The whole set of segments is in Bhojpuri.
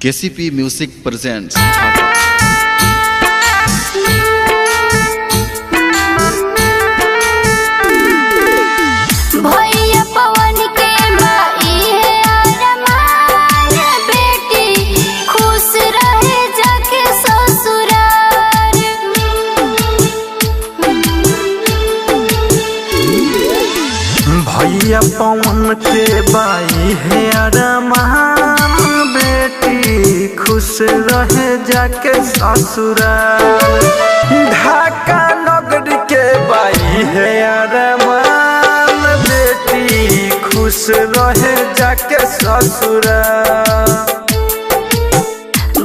KCP music presents. भैया पवन के माई है अरमान, बेटी खुश रहे जाके ससुराल। भैया पवन के बाई है अरमान, बेटी खुश रहे जाके ससुराल। ढाका नगर के बाई है अरमान, बेटी खुश रहे जाके ससुराल।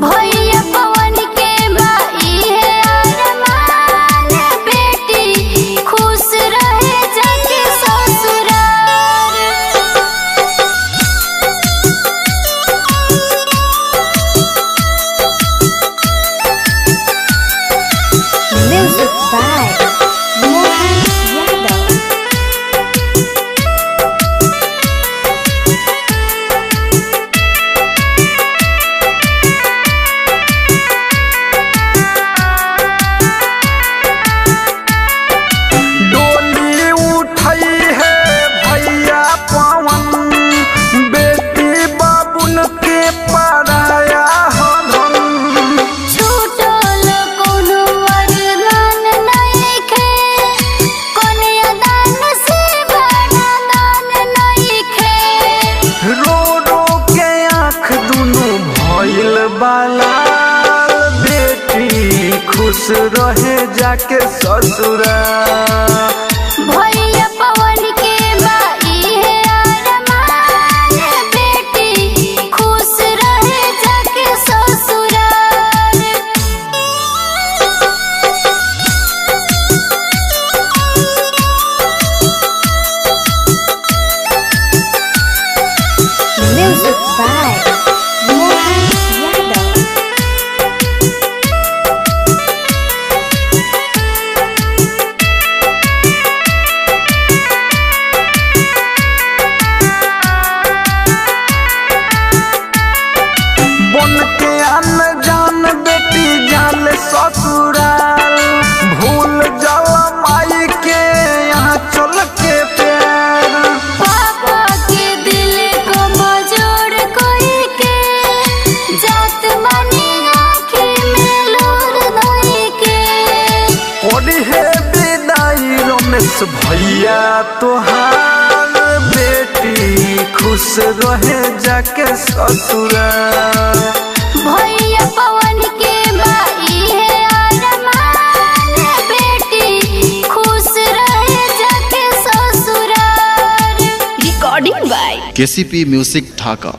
भैया पवन के माई है अरमान, बेटी खुश रहे जाके ससुराल। Music by Mohan Yadav। डोली उठाई है भैया पवन, बेटी बाबुन के पराया हन। छूटल कोनो वरदान नइखे, कन्या दान से बड़ा दान नइखे। रो रो के आँख दुनू भइल बाला, बेटी खुश रहे जाके ससुराल। भैया पवन के माई है अरमान, बेटी खुश रहे जाके ससुराल। Music by Mohan Yadav। बन के अनजान बेटी जाल ससुराल, भूल जल माई के यहाँ चल के प्यार। पापा के दिल को मजोड़ कोई के, जात मानी आँखी में लोर धोई के। ओढ़ी है विदाई रमेश भैया तोहार, बेटी खुश रहे जाके ससुराल। भैया पवन के माई है अरमान, बेटी खुश रहे जाके ससुराल। Recording by KCP music Dhaka.